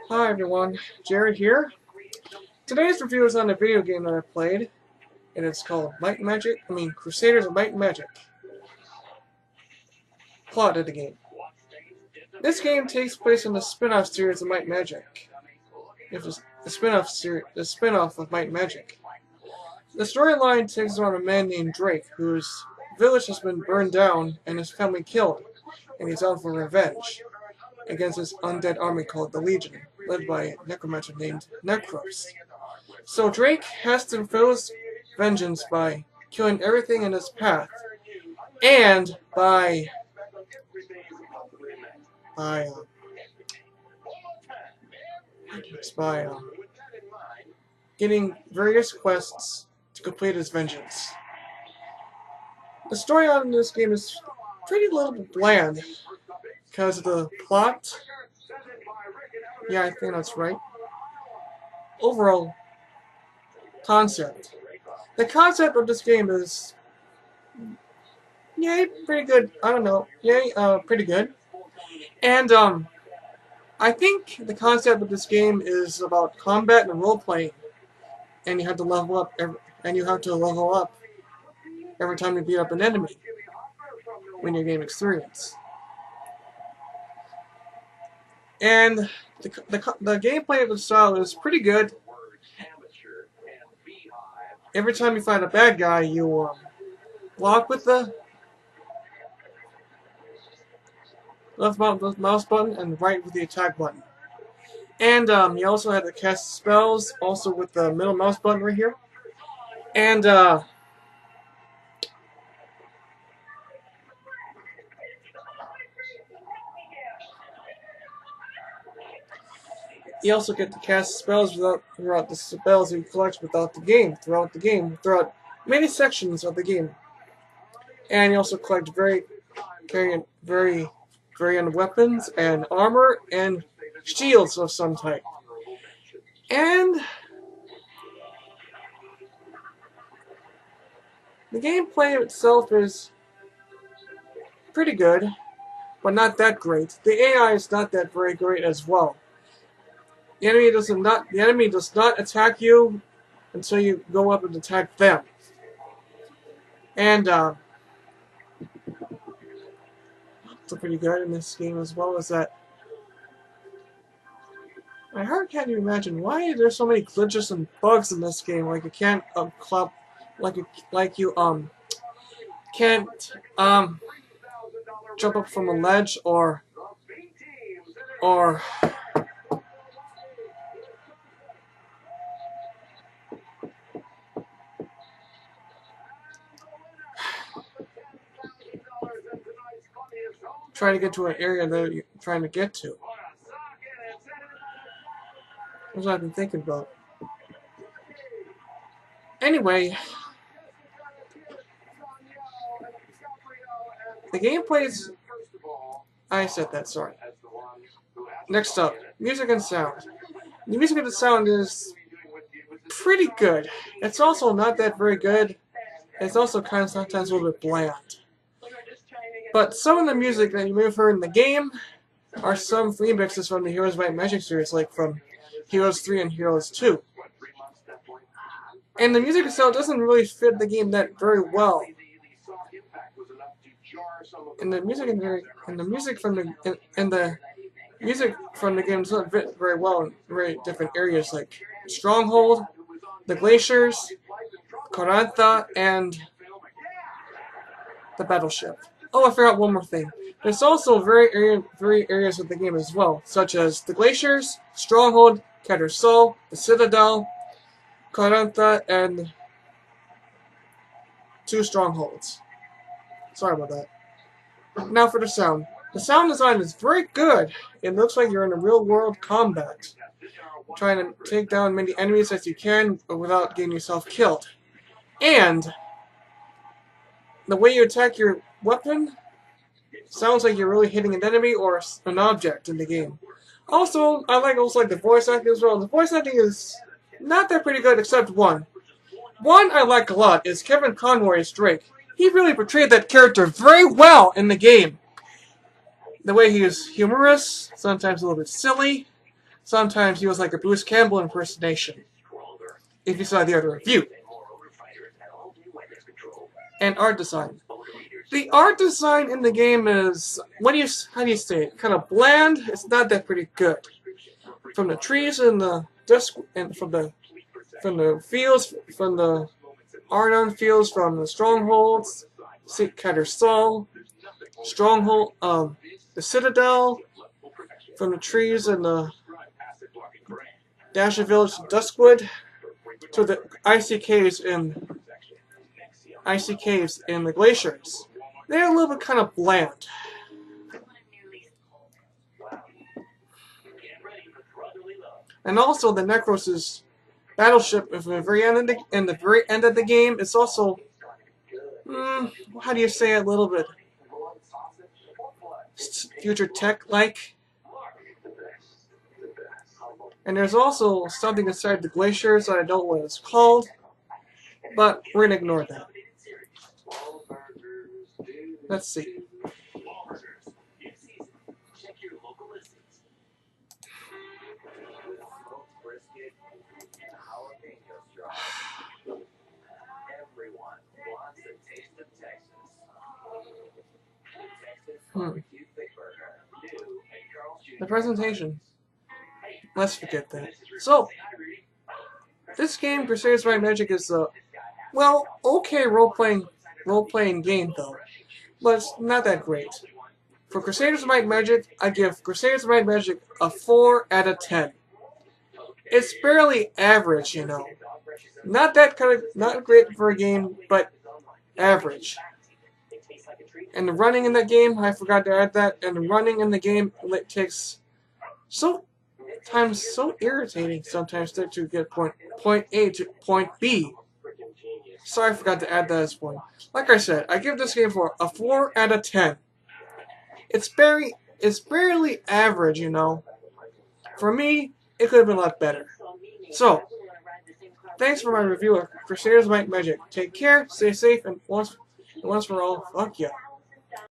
Hi everyone, Jared here. Today's review is on a video game that I played, and it's called Crusaders of Might and Magic. Plot of the game. This game takes place in the spin-off series of Might and Magic. It's the spin-off of Might and Magic. The storyline takes on a man named Drake, whose village has been burned down and his family killed, and he's out for revenge against his undead army called the Legion, led by a necromancer named Necros. So Drake has to fulfill his vengeance by killing everything in his path, and by by getting various quests to complete his vengeance. The story on this game is pretty little bit bland because of the plot. Yeah, I think that's right. Overall concept. The concept of this game is yay, pretty good. I don't know. Yay, pretty good. And I think the concept of this game is about combat and role playing. And you have to level up every time you beat up an enemy when you gain experience. And the gameplay of the style is pretty good. Every time you find a bad guy, you block with the left mouse button and right with the attack button. And you also have to cast spells, also with the middle mouse button right here. And you also get to cast spells throughout the spells you collect throughout many sections of the game. And you also collect very weapons and armor and shields of some type. And the gameplay itself is pretty good, but not that great. The AI is not that very great as well. The enemy does not attack you until you go up and attack them. And also pretty good in this game as well is that I hardly can't even imagine why there's so many glitches and bugs in this game. Like you can't can't jump up from a ledge or try to get to an area that you're trying to get to. That's what I've been thinking about. Anyway, the gameplay is... I said that, sorry. Next up, music and sound. The music and the sound is pretty good. It's also not that very good. It's also kind of sometimes a little bit bland. But some of the music that you may have heard in the game are some remixes from the Heroes of Might and Magic series, like from Heroes 3 and Heroes 2. And the music itself doesn't really fit the game that very well. And the music from the game doesn't fit very well in very different areas like Stronghold, the Glaciers, Corantha, and the Battleship. Oh, I forgot one more thing. There's also very areas of the game as well, such as the Glaciers, Stronghold, Sol, the Citadel, Corantha, and 2 Strongholds. Sorry about that. Now for the sound. The sound design is very good. It looks like you're in a real-world combat, trying to take down many enemies as you can without getting yourself killed. And the way you attack your weapon sounds like you're really hitting an enemy or an object in the game. Also, I like the voice acting as well. The voice acting is not that pretty good except one. One I like a lot is Kevin Conroy as Drake. He really portrayed that character very well in the game. The way he is humorous, sometimes a little bit silly, sometimes he was like a Bruce Campbell impersonation, if you saw the other review. And art design. The art design in the game is, how do you say it? Kind of bland. It's not that pretty good. From the trees and the dusk, and from the fields, from the Arnon fields, from the strongholds, Catter's Stall, stronghold, the Citadel, from the trees and the Dasher Village, Duskwood, to the icy caves in the glaciers. They're a little bit kind of bland. And also the Necros' battleship in the very end of the game, it's also how do you say it, a little bit future tech like. And there's also something inside the glaciers that I don't know what it's called, but we're gonna ignore that. Let's see. The presentation. Let's forget that. So, this game, Crusaders of Might, is a okay role-playing game though, but it's not that great. For Crusaders of Might, I give Crusaders of Might a 4 out of 10. It's barely average, you know. Not great for a game, but average. And the running in that game, I forgot to add that. And the running in the game takes so irritating sometimes to get point A to point B. Sorry, I forgot to add that as point. Like I said, I give this game a 4 out of 10. It's barely average, you know. For me, it could have been a lot better. So, thanks for my review of Crusaders of Might. Take care, stay safe, and once for all, fuck yeah.